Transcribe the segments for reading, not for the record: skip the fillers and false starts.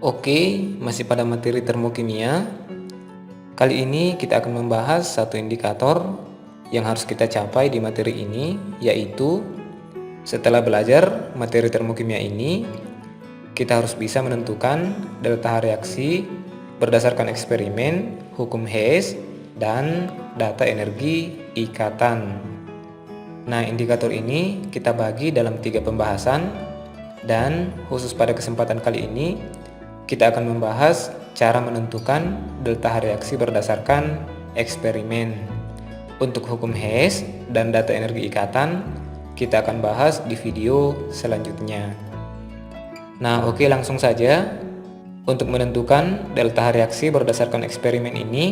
Oke, masih pada materi termokimia. Kali ini kita akan membahas satu indikator yang harus kita capai di materi ini, yaitu setelah belajar materi termokimia ini, kita harus bisa menentukan delta reaksi berdasarkan eksperimen, hukum Hess, dan data energi ikatan. Nah, indikator ini kita bagi dalam 3 pembahasan, dan khusus pada kesempatan kali ini kita akan membahas cara menentukan delta reaksi berdasarkan eksperimen. Untuk hukum Hess dan data energi ikatan, kita akan bahas di video selanjutnya. Nah, oke, langsung saja. Untuk menentukan delta reaksi berdasarkan eksperimen ini,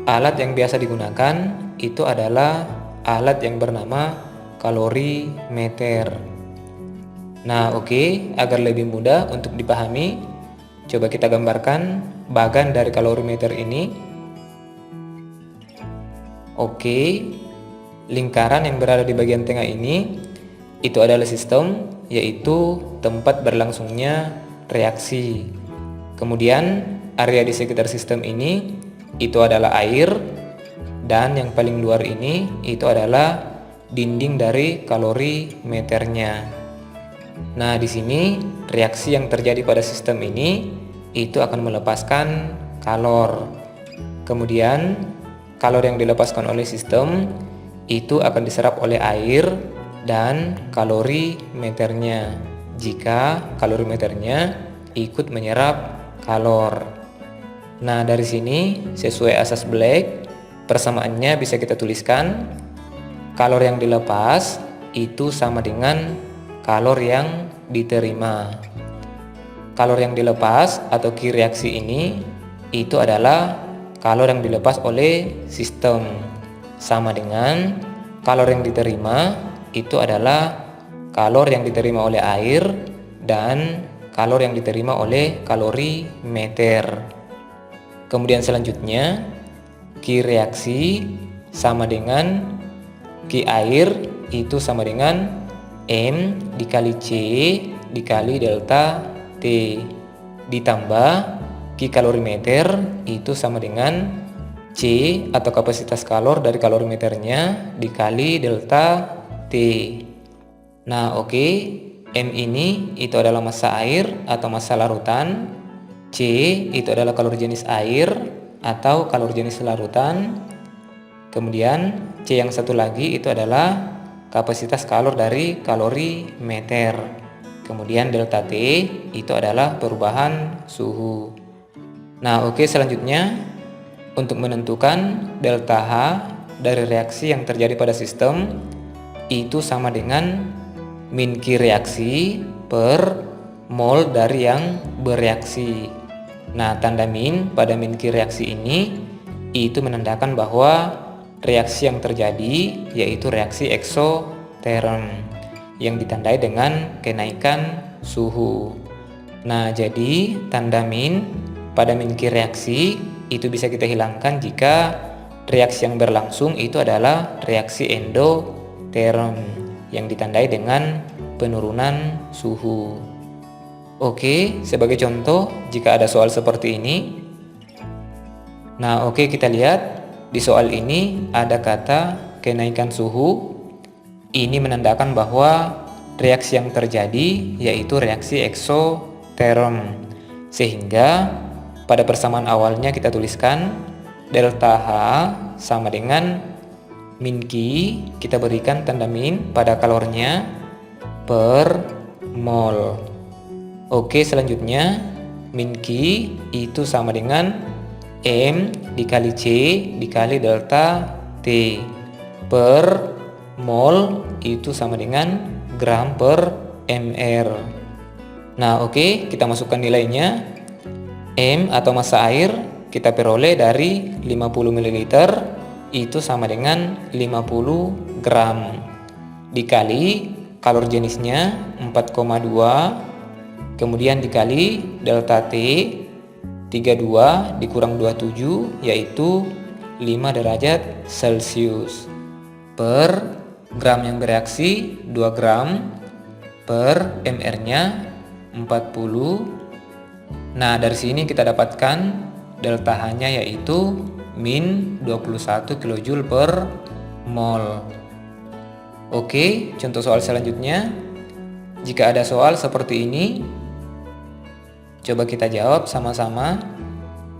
alat yang biasa digunakan itu adalah alat yang bernama kalorimeter. Nah, oke, agar lebih mudah untuk dipahami, coba kita gambarkan bagan dari kalorimeter ini. Oke, lingkaran yang berada di bagian tengah ini itu adalah sistem, yaitu tempat berlangsungnya reaksi. Kemudian area di sekitar sistem ini itu adalah air, dan yang paling luar ini itu adalah dinding dari kalorimeternya. Nah, di sini reaksi yang terjadi pada sistem ini itu akan melepaskan kalor. Kemudian kalor yang dilepaskan oleh sistem itu akan diserap oleh air dan kalorimeternya jika kalorimeternya ikut menyerap kalor. Nah, dari sini sesuai asas Black, persamaannya bisa kita tuliskan kalor yang dilepas itu sama dengan kalor yang diterima. Kalor yang dilepas atau Q reaksi ini itu adalah kalor yang dilepas oleh sistem, sama dengan kalor yang diterima itu adalah kalor yang diterima oleh air dan kalor yang diterima oleh kalorimeter. Kemudian selanjutnya Q reaksi sama dengan Q air itu sama dengan M dikali C dikali delta T ditambah Q kalorimeter itu sama dengan C atau kapasitas kalor dari kalorimeternya dikali delta T. Nah, oke, M ini itu adalah massa air atau massa larutan, C itu adalah kalor jenis air atau kalor jenis larutan, kemudian C yang satu lagi itu adalah kapasitas kalor dari kalorimeter. Kemudian delta T itu adalah perubahan suhu. Nah, oke, selanjutnya untuk menentukan delta H dari reaksi yang terjadi pada sistem itu sama dengan min Q reaksi per mol dari yang bereaksi. Nah, tanda min pada min Q reaksi ini itu menandakan bahwa reaksi yang terjadi yaitu reaksi eksoterm yang ditandai dengan kenaikan suhu. Nah, jadi tanda min pada min Q reaksi itu bisa kita hilangkan jika reaksi yang berlangsung itu adalah reaksi endoterm yang ditandai dengan penurunan suhu. Oke, sebagai contoh jika ada soal seperti ini. Nah, oke, kita lihat di soal ini ada kata kenaikan suhu. Ini menandakan bahwa reaksi yang terjadi yaitu reaksi eksoterm. Sehingga pada persamaan awalnya kita tuliskan delta H sama dengan min Q, kita berikan tanda min pada kalornya per mol. Oke, selanjutnya min Q itu sama dengan M dikali C dikali delta T per mol itu sama dengan gram per mr. Nah, oke, kita masukkan nilainya. M atau massa air kita peroleh dari 50 ml itu sama dengan 50 gram dikali kalor jenisnya 4,2, kemudian dikali delta T 32 dikurang 27 yaitu 5 derajat Celcius per gram yang bereaksi 2 gram per mr nya 40 Nah, dari sini kita dapatkan delta H-nya yaitu min 21 kJ per mol. Oke, contoh soal selanjutnya. Jika ada soal seperti ini, coba kita jawab sama-sama.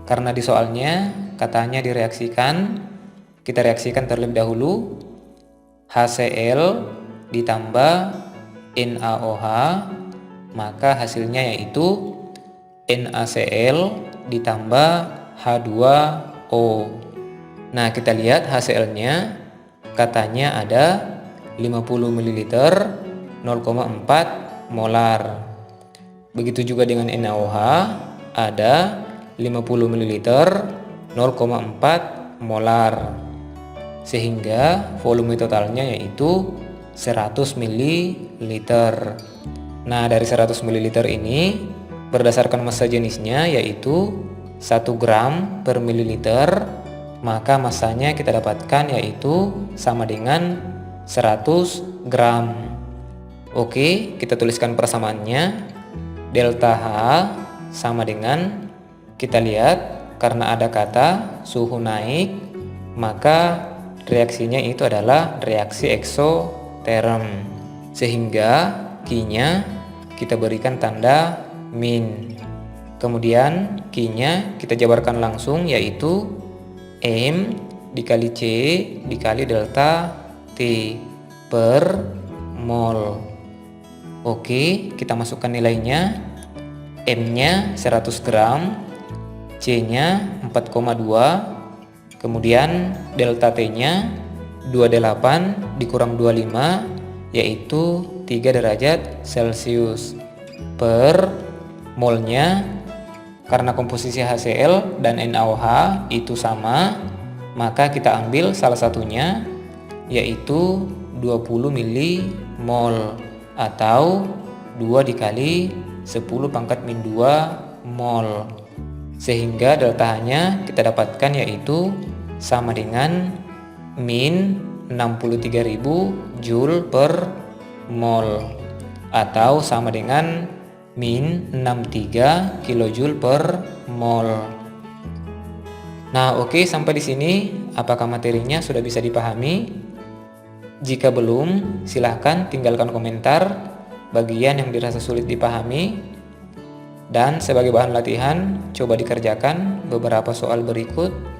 Karena di soalnya katanya direaksikan, kita reaksikan terlebih dahulu. HCl ditambah NaOH, maka hasilnya yaitu NaCl ditambah H2O. Nah, kita lihat HCl-nya katanya ada 50 ml 0,4 molar. Begitu juga dengan NaOH ada 50 ml 0,4 molar. Sehingga volume totalnya yaitu 100 ml. Nah, dari 100 ml ini berdasarkan massa jenisnya yaitu 1 gram per mililiter, maka massanya kita dapatkan yaitu sama dengan 100 gram. Oke, kita tuliskan persamaannya. Delta H sama dengan, kita lihat karena ada kata suhu naik, maka reaksinya itu adalah reaksi eksoterm. Sehingga Q-nya kita berikan tanda min. Kemudian Q-nya kita jabarkan langsung yaitu M dikali C dikali delta T per mol. Oke, kita masukkan nilainya. M-nya 100 gram, C-nya 4,2, kemudian delta T-nya 28 dikurang 25 yaitu 3 derajat Celcius per molnya. Karena komposisi HCl dan NaOH itu sama, maka kita ambil salah satunya yaitu 20 mol atau 2 dikali 10 pangkat min 2 mol. Sehingga delta H-nya kita dapatkan yaitu sama dengan min 63.000 Joule per mol atau sama dengan min 63 kJ per mol. Nah, oke, sampai di sini apakah materinya sudah bisa dipahami? Jika belum, silahkan tinggalkan komentar bagian yang dirasa sulit dipahami. Dan sebagai bahan latihan, coba dikerjakan beberapa soal berikut